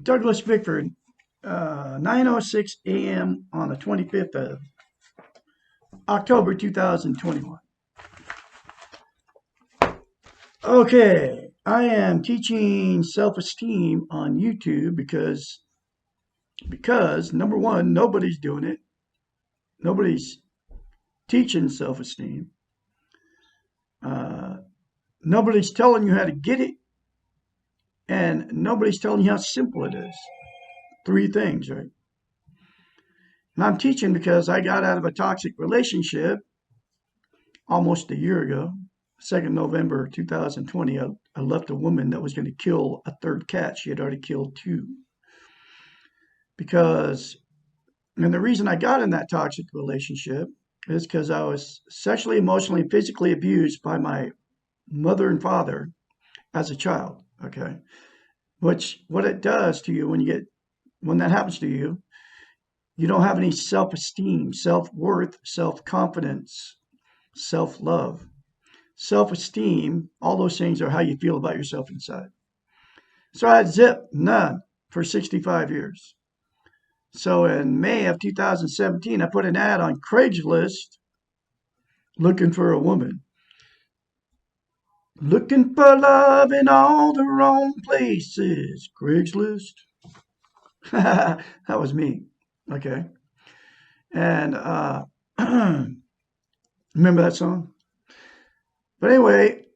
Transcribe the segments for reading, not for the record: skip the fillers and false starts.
Douglas Bickford, 9:06 a.m. on the 25th of October 2021. Okay, I am teaching self-esteem on YouTube because number one, nobody's doing it. Nobody's teaching self-esteem. Uh, Nobody's telling you how to get it, and nobody's telling you how simple it is. Three things, right? And I'm teaching because I got out of a toxic relationship almost a year ago. 2nd November 2020, I left a woman that was going to kill a third cat. She had already killed two. Because, and the reason I got in that toxic relationship is because I was sexually, emotionally, and physically abused by my mother and father as a child. Okay. Which, what it does to you when that happens to you, you don't have any self esteem, self worth, self confidence, self love. Self esteem, all those things are how you feel about yourself inside. So I had zip, none for 65 years. So in May of 2017, I put an ad on Craigslist looking for a woman. Looking for love in all the wrong places. Craigslist. That was me. Okay. And remember that song? But anyway,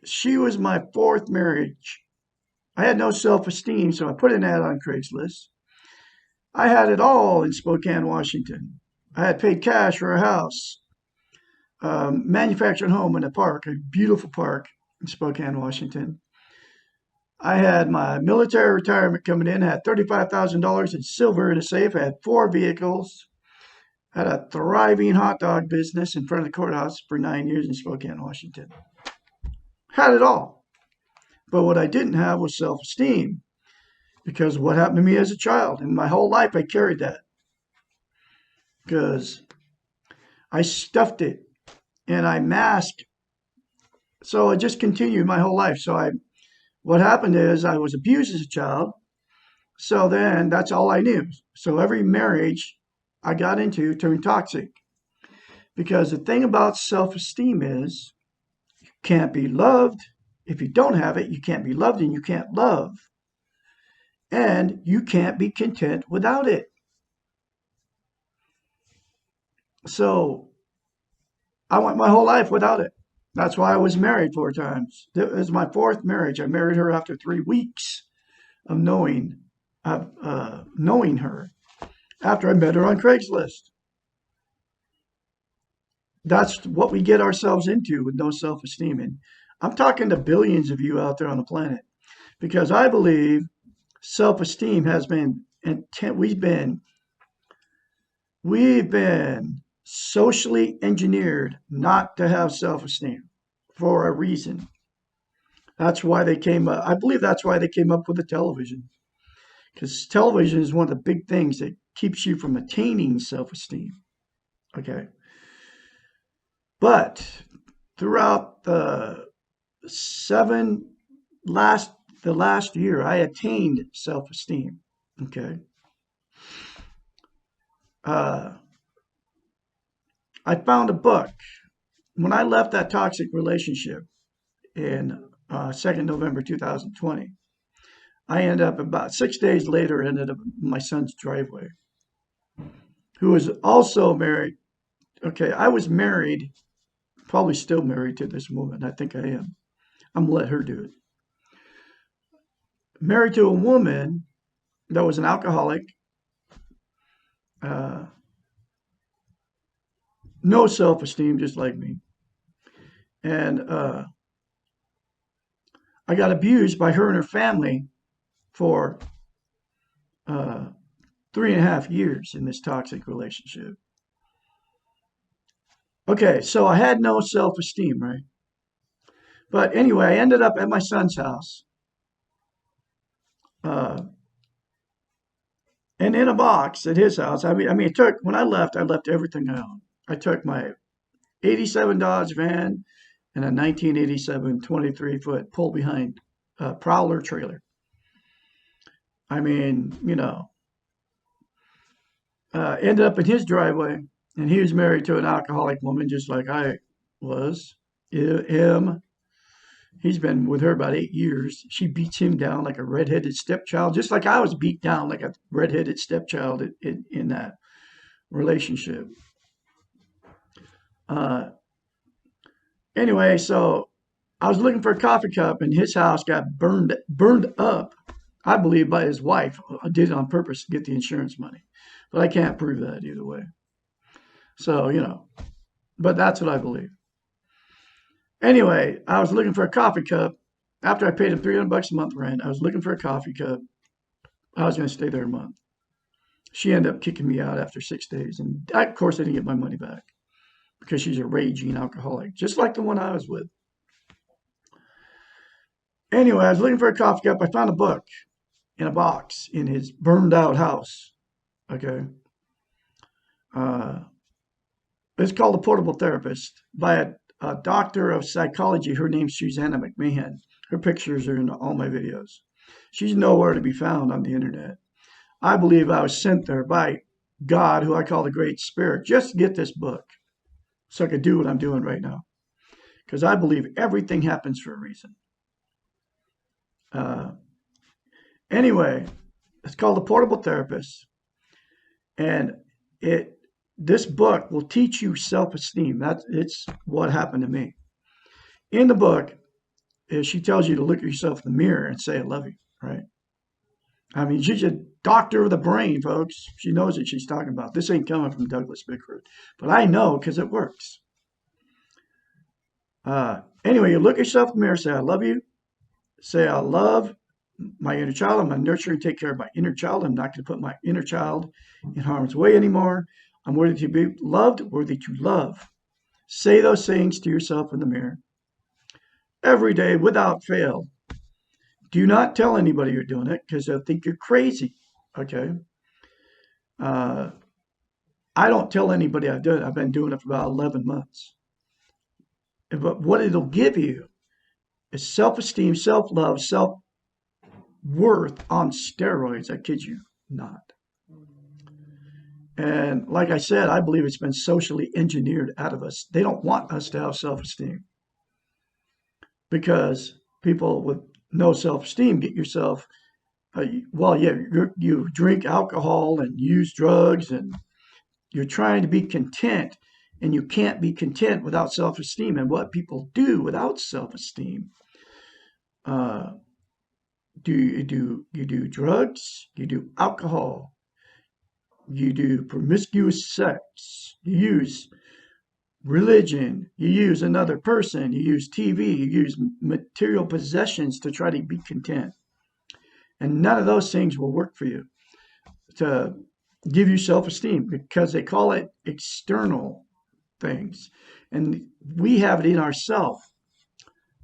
she was my fourth marriage. I had no self esteem, so I put an ad on Craigslist. I had it all in Spokane, Washington. I had paid cash for a house, manufactured home in a park, a beautiful park in Spokane, Washington. I had my military retirement coming in, had $35,000 in silver in a safe, I had four vehicles, had a thriving hot dog business in front of the courthouse for 9 years in Spokane, Washington. Had it all. But what I didn't have was self esteem because of what happened to me as a child. And my whole life I carried that because I stuffed it and I masked. So it just continued my whole life. What happened is I was abused as a child. So then that's all I knew. So every marriage I got into turned toxic because the thing about self-esteem is you can't be loved. If you don't have it, you can't be loved and you can't love. And you can't be content without it. So I went my whole life without it. That's why I was married four times. It was my fourth marriage. I married her after 3 weeks of knowing her after I met her on Craigslist. That's what we get ourselves into with no self-esteem. And I'm talking to billions of you out there on the planet because I believe self-esteem has been we've been socially engineered not to have self-esteem for a reason. That's why they came up. I believe that's why they came up with the television because television is one of the big things that keeps you from attaining self-esteem. Okay. But throughout seven last the last year, I attained self-esteem. Okay. Uh, I found a book when I left that toxic relationship in 2nd November 2020. I ended up about 6 days later, ended up in my son's driveway, who was also married. Okay, I was married, probably still married to this woman. I think I am. I'm gonna let her do it. Married to a woman that was an alcoholic, uh, no self-esteem, just like me, and I got abused by her and her family for uh, 3.5 years in this toxic relationship. Okay, so I had no self-esteem, right? But anyway, I ended up at my son's house. Uh, and in a box at his house. I mean, when I left everything I owned. I took my '87 Dodge van in a 1987 23-foot pull behind Prowler trailer. I mean, ended up in his driveway, and he was married to an alcoholic woman, just like I was. Him, he's been with her about 8 years. She beats him down like a redheaded stepchild, just like I was beat down like a redheaded stepchild in that relationship. Uh, anyway, so I was looking for a coffee cup, and his house got burned up. I believe by his wife. I did it on purpose to get the insurance money, but I can't prove that either way. So but that's what I believe. Anyway, I was looking for a coffee cup. After I paid him $300 a month rent, I was looking for a coffee cup. I was going to stay there a month. She ended up kicking me out after 6 days, and of course I didn't get my money back because she's a raging alcoholic, just like the one I was with. Anyway, I was looking for a coffee cup. I found a book in a box in his burned out house. Okay. Uh, it's called The Portable Therapist by a doctor of psychology. Her name's Susanna McMahon. Her pictures are in all my videos. She's nowhere to be found on the internet. I believe I was sent there by God, who I call the Great Spirit, just to get this book so I could do what I'm doing right now. Because I believe everything happens for a reason. Uh, anyway, it's called The Portable Therapist. And this book will teach you self-esteem. It's what happened to me. In the book, she tells you to look at yourself in the mirror and say, I love you, right? I mean, she's a doctor of the brain, folks. She knows what she's talking about. This ain't coming from Douglas Bickford, but I know because it works. Anyway, you look at yourself in the mirror, say, I love you. Say, I love my inner child. I'm going to nurture and take care of my inner child. I'm not going to put my inner child in harm's way anymore. I'm worthy to be loved, worthy to love. Say those things to yourself in the mirror every day without fail. Do not tell anybody you're doing it because they'll think you're crazy. Okay. I don't tell anybody I've done it. I've been doing it for about 11 months. But what it'll give you is self-esteem, self-love, self-worth on steroids. I kid you not. And like I said, I believe it's been socially engineered out of us. They don't want us to have self-esteem because people with no self-esteem get yourself, you drink alcohol and use drugs and you're trying to be content, and you can't be content without self-esteem. And what people do without self-esteem, you do drugs, you do alcohol, you do promiscuous sex, you use religion, you use another person, you use TV, you use material possessions to try to be content. And none of those things will work for you to give you self-esteem because they call it external things. And we have it in ourselves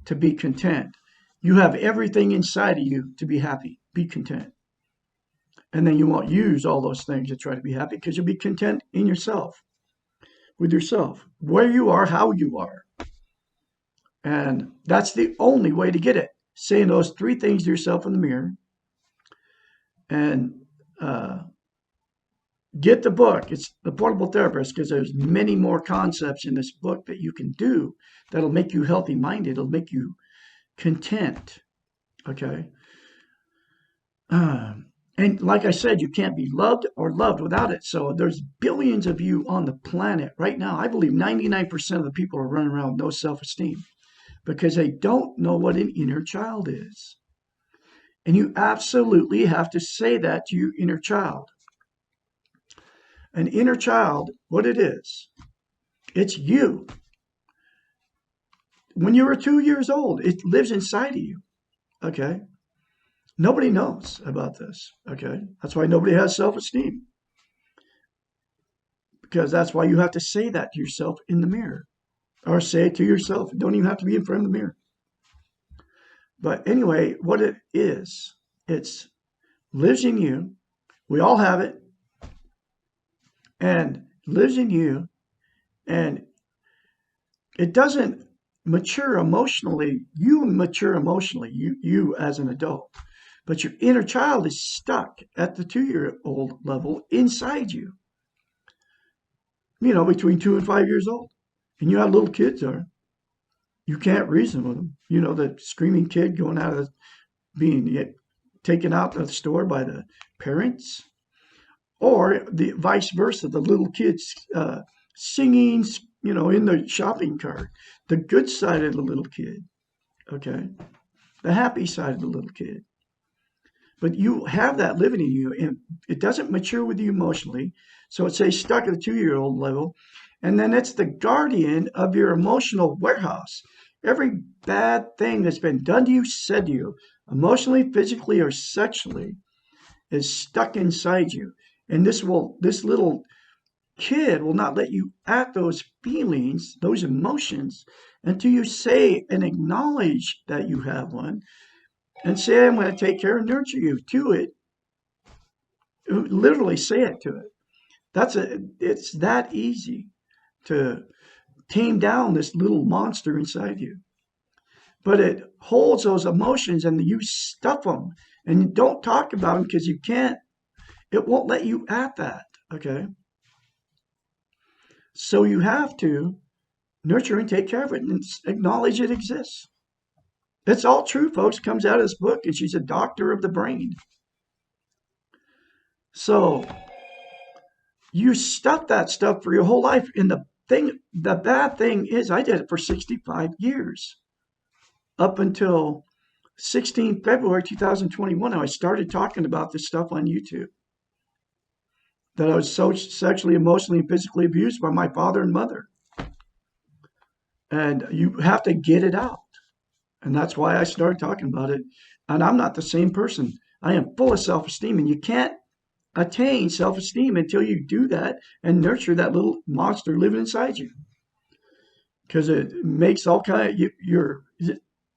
to be content. You have everything inside of you to be happy, be content. And then you won't use all those things to try to be happy because you'll be content in yourself, with yourself, where you are, how you are. And that's the only way to get it. Saying those three things to yourself in the mirror and get the book. It's The Portable Therapist because there's many more concepts in this book that you can do that'll make you healthy minded. It'll make you content. Okay. And like I said, you can't be loved or loved without it. So there's billions of you on the planet right now. I believe 99% of the people are running around with no self-esteem because they don't know what an inner child is. And you absolutely have to say that to your inner child. An inner child, what it is, it's you. When you were 2 years old, it lives inside of you. Okay. Nobody knows about this. Okay. That's why nobody has self-esteem. Because that's why you have to say that to yourself in the mirror. Or say it to yourself. It don't even have to be in front of the mirror. But anyway, what it is, it's lives in you. We all have it. And lives in you. And it doesn't mature emotionally, you as an adult, but your inner child is stuck at the 2-year-old level inside you, between 2 and 5 years old. And you have little kids there. You can't reason with them. The screaming kid going out of being taken out of the store by the parents, or the vice versa, the little kids singing, in the shopping cart. The good side of the little kid, okay? The happy side of the little kid. But you have that living in you, and it doesn't mature with you emotionally. So it stays stuck at the 2-year-old level. And then it's the guardian of your emotional warehouse. Every bad thing that's been done to you, said to you, emotionally, physically, or sexually, is stuck inside you. And this little kid will not let you at those feelings, those emotions, until you say and acknowledge that you have one, and say, I'm going to take care and nurture you to it. Literally say it to it. It's that easy to tame down this little monster inside you. But it holds those emotions and you stuff them and you don't talk about them because you can't, it won't let you at that. Okay. So you have to nurture and take care of it and acknowledge it exists. It's all true, folks. It comes out of this book, and she's a doctor of the brain. So you stuff that stuff for your whole life. And the bad thing is, I did it for 65 years up until 16 February 2021. I started talking about this stuff on YouTube, that I was so sexually, emotionally, and physically abused by my father and mother. And you have to get it out. And that's why I started talking about it. And I'm not the same person. I am full of self-esteem, and you can't attain self-esteem until you do that and nurture that little monster living inside you. Because it makes all kind of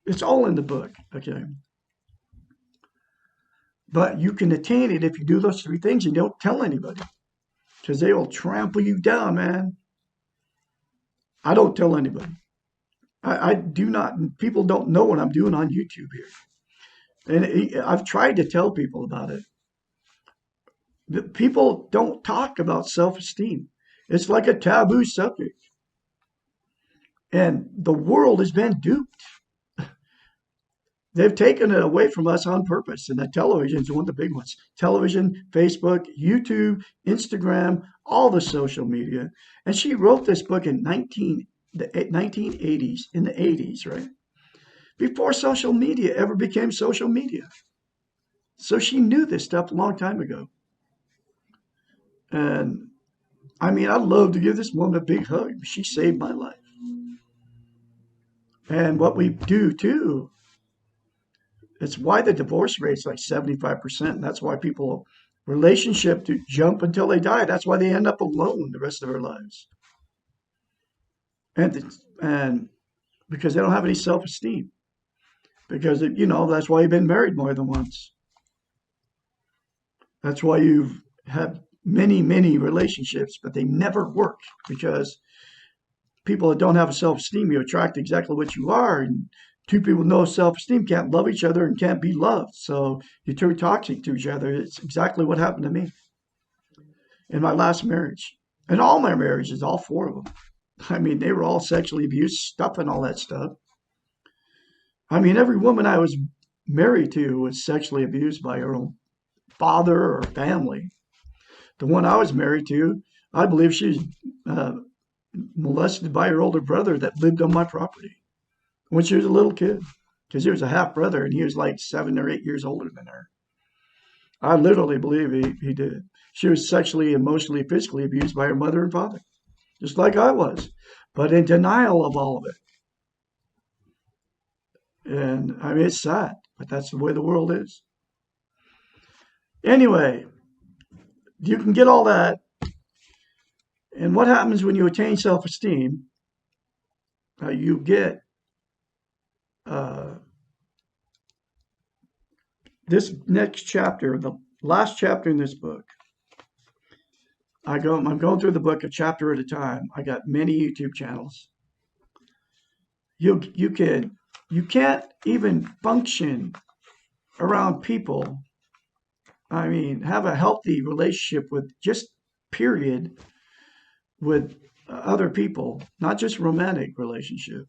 it's all in the book, okay? But you can attain it if you do those 3 things and don't tell anybody, because they will trample you down, man. I don't tell anybody. I do not. People don't know what I'm doing on YouTube here, and I've tried to tell people about it. People don't talk about self-esteem. It's like a taboo subject. And the world has been duped. They've taken it away from us on purpose. And the television is one of the big ones. Television, Facebook, YouTube, Instagram, all the social media. And she wrote this book in the 1980s, in the 80s, right? Before social media ever became social media. So she knew this stuff a long time ago. And I mean, I'd love to give this woman a big hug. She saved my life. And what we do too, it's why the divorce rate's like 75%. And that's why relationship to jump until they die. That's why they end up alone the rest of their lives. And because they don't have any self-esteem. Because, that's why you've been married more than once. That's why you've had many, many relationships, but they never work, because people that don't have a self-esteem, you attract exactly what you are. And 2 people with no self-esteem can't love each other and can't be loved. So you're too toxic to each other. It's exactly what happened to me in my last marriage. And all my marriages, all 4 of them. I mean, they were all sexually abused, stuff and all that stuff. I mean, every woman I was married to was sexually abused by her own father or family. The one I was married to, I believe she was molested by her older brother that lived on my property when she was a little kid, because he was a half brother and he was like 7 or 8 years older than her. I literally believe he did. She was sexually, emotionally, physically abused by her mother and father, just like I was, but in denial of all of it. And I mean, it's sad, but that's the way the world is. Anyway, you can get all that. And what happens when you attain self-esteem? You get this next chapter, the last chapter in this book. I'm going through the book a chapter at a time. I got many YouTube channels. you can't even function around people. I mean, have a healthy relationship with just period with other people, not just romantic relationship.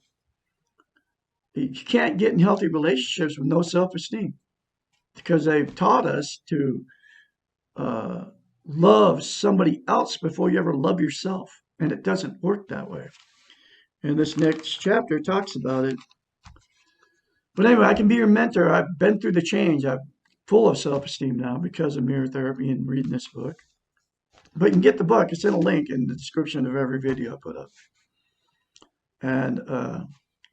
You can't get in healthy relationships with no self-esteem because they've taught us to uh, love somebody else before you ever love yourself, and it doesn't work that way. And this next chapter talks about it. But anyway, I can be your mentor. I've been through the change. I'm full of self-esteem now because of mirror therapy and reading this book. But you can get the book. It's in a link in the description of every video I put up. And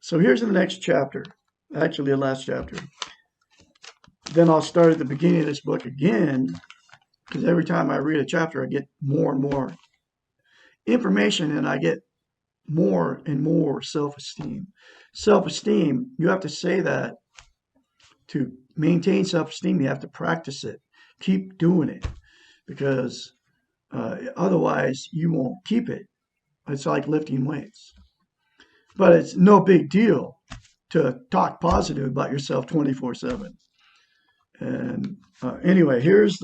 so here's the next chapter, actually the last chapter. Then I'll start at the beginning of this book again, because every time I read a chapter, I get more and more information and I get more and more self-esteem. Self-esteem, you have to say that to maintain self-esteem, you have to practice it. Keep doing it because otherwise you won't keep it. It's like lifting weights. But it's no big deal to talk positive about yourself 24/7. And anyway, here's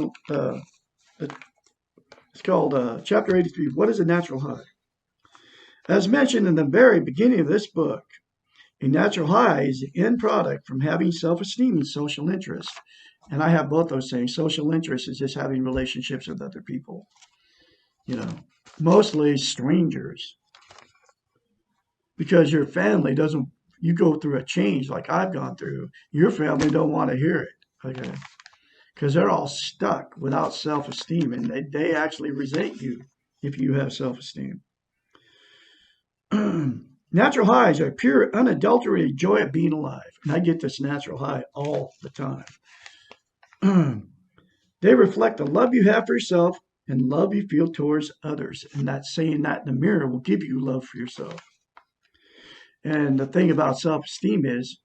it's called Chapter 83, What is a Natural High? As mentioned in the very beginning of this book, a natural high is the end product from having self-esteem and social interest. And I have both those things. Social interest is just having relationships with other people, you know, mostly strangers, because your family doesn't, you go through a change like I've gone through, your family don't want to hear it, okay? Because they're all stuck without self-esteem and they actually resent you if you have self-esteem. Natural highs are pure, unadulterated joy of being alive. And I get this natural high all the time. They reflect the love you have for yourself and love you feel towards others. And that saying that in the mirror will give you love for yourself. And the thing about self-esteem is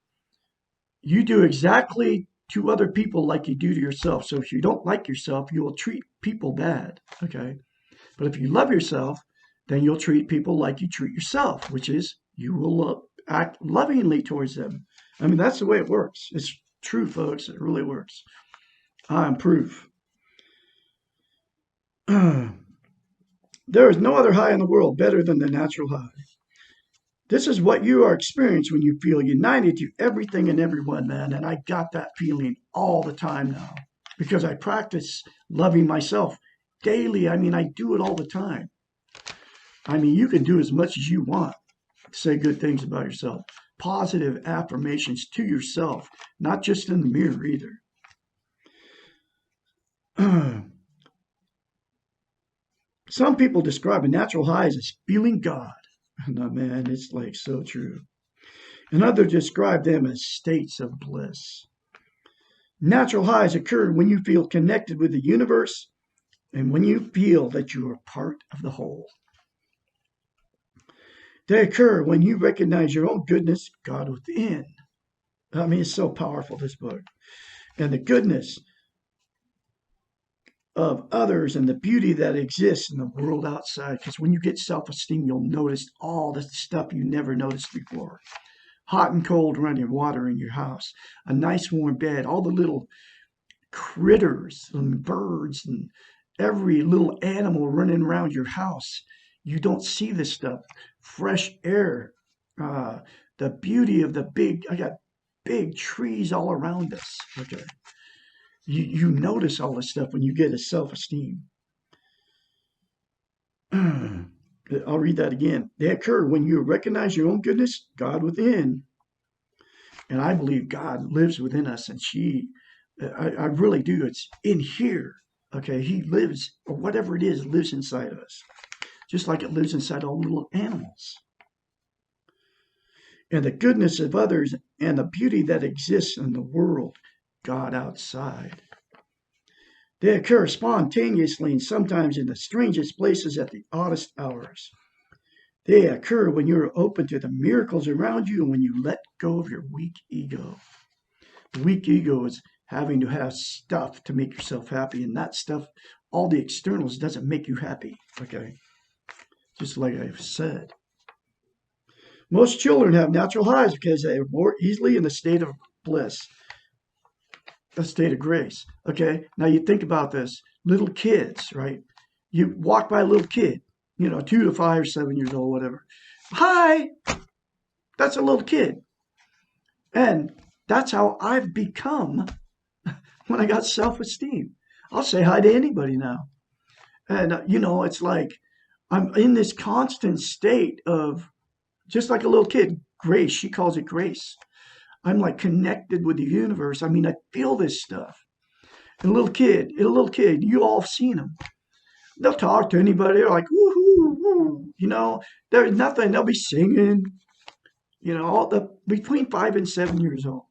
you do exactly to other people like you do to yourself. So if you don't like yourself, you will treat people bad. Okay. But if you love yourself, then you'll treat people like you treat yourself, which is you will act lovingly towards them. I mean, that's the way it works. It's true, folks. It really works. I'm proof. There is no other high in the world better than the natural high. This is what you are experiencing when you feel united to everything and everyone, man. And I got that feeling all the time now because I practice loving myself daily. I mean, I do it all the time. I mean, you can do as much as you want to say good things about yourself, positive affirmations to yourself, not just in the mirror either. Some people describe a natural high as feeling God. No, man, it's like so true. And others describe them as states of bliss. Natural highs occur when you feel connected with the universe and when you feel that you are part of the whole. They occur when you recognize your own goodness, God within. I mean, it's so powerful, this book. And the goodness of others and the beauty that exists in the world outside. Because when you get self-esteem, you'll notice all the stuff you never noticed before. Hot and cold running water in your house, a nice warm bed, all the little critters and birds and every little animal running around your house. You don't see this stuff. Fresh air, uh, the beauty of I got big trees all around us. Okay. You notice all this stuff when you get a self-esteem. I'll read that again. They occur when you recognize your own goodness, God within. And I believe God lives within us, and I really do. It's in here. Okay. He lives, or whatever it is, lives inside of us, just like it lives inside all little animals. And the goodness of others and the beauty that exists in the world, God outside. They occur spontaneously and sometimes in the strangest places at the oddest hours. They occur when you're open to the miracles around you and when you let go of your weak ego. The weak ego is having to have stuff to make yourself happy, and that stuff, all the externals, doesn't make you happy. Okay? Just like I've said. Most children have natural highs because they are more easily in a state of bliss, a state of grace. Okay, now you think about this. Little kids, right? You walk by a little kid, 2 to 5 or 7 years old, whatever. Hi, that's a little kid. And that's how I've become when I got self esteem. I'll say hi to anybody now. And, it's like I'm in this constant state of just like a little kid, grace. She calls it grace. I'm like connected with the universe. I mean, I feel this stuff. And a little kid, you all have seen them. They'll talk to anybody. They're like, woohoo, woo. There's nothing. They'll be singing, all the between 5 and 7 years old.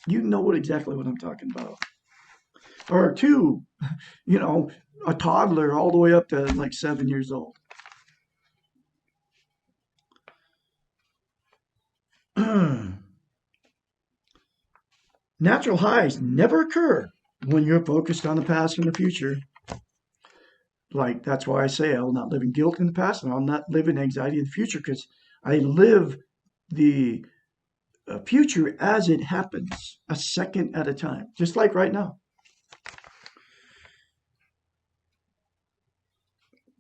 You know exactly what I'm talking about. Or two, you know, a toddler all the way up to like 7 years old. Natural highs never occur when you're focused on the past and the future. Like, that's why I say I will not live in guilt in the past and I'll not live in anxiety in the future because I live the future as it happens, a second at a time, just like right now.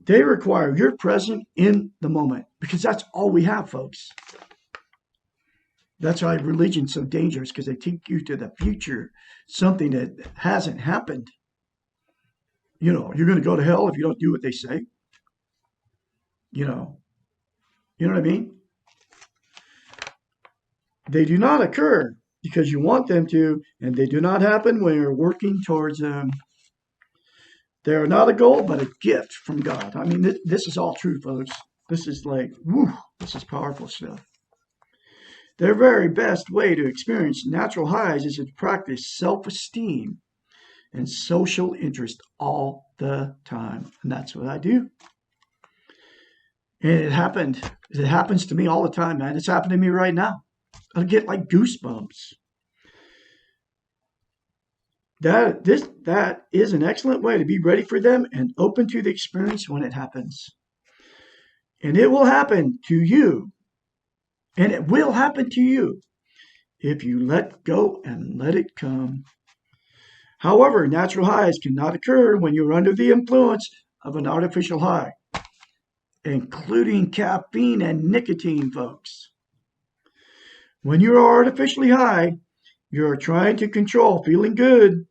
They require you're present in the moment because that's all we have, folks. That's why religion's so dangerous because they take you to the future, something that hasn't happened. You're going to go to hell if you don't do what they say. You know, you know what I mean? They do not occur because you want them to, and they do not happen when you're working towards them. They are not a goal, but a gift from God. I mean, this is all true, folks. This is like, woo, this is powerful stuff. Their very best way to experience natural highs is to practice self-esteem and social interest all the time. And that's what I do. And it happened. It happens to me all the time, man. It's happening to me right now. I get like goosebumps. That is an excellent way to be ready for them and open to the experience when it happens. And it will happen to you. And it will happen to you if you let go and let it come. However, natural highs cannot occur when you're under the influence of an artificial high, including caffeine and nicotine, folks. When you are artificially high, you are trying to control feeling good,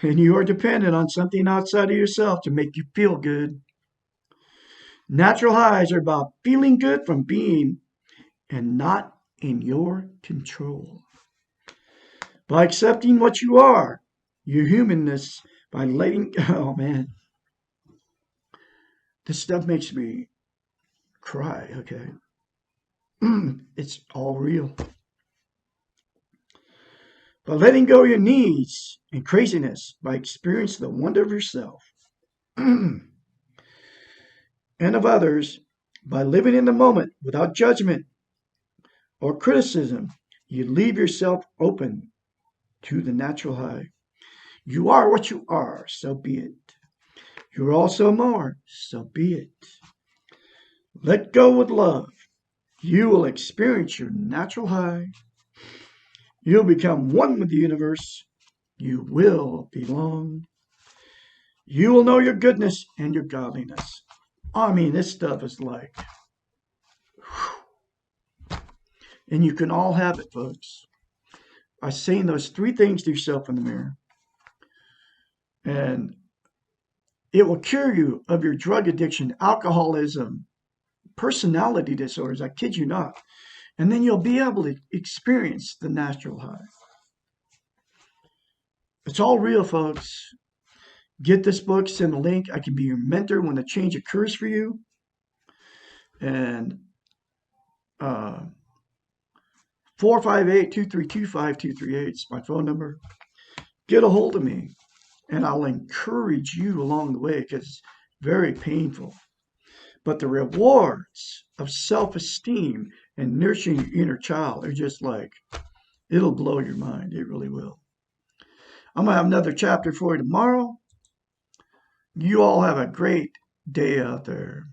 and you are dependent on something outside of yourself to make you feel good. Natural highs are about feeling good from being and not in your control. By accepting what you are, your humanness, by letting, oh man, this stuff makes me cry, okay? It's all real. By letting go of your needs and craziness, by experiencing the wonder of yourself and of others, by living in the moment without judgment or criticism, you leave yourself open to the natural high. You are what you are, so be it. You're also more, so be it. Let go with love. You will experience your natural high. You'll become one with the universe. You will belong. You will know your goodness and your godliness. I mean, this stuff is like, whew. And you can all have it, folks, by saying those 3 things to yourself in the mirror. And it will cure you of your drug addiction, alcoholism, personality disorders. I kid you not. And then you'll be able to experience the natural high. It's all real, folks. Get this book, send a link. I can be your mentor when the change occurs for you. And 458-232-5238 is my phone number. Get a hold of me, and I'll encourage you along the way because it's very painful. But the rewards of self-esteem and nurturing your inner child are just like, it'll blow your mind. It really will. I'm going to have another chapter for you tomorrow. You all have a great day out there.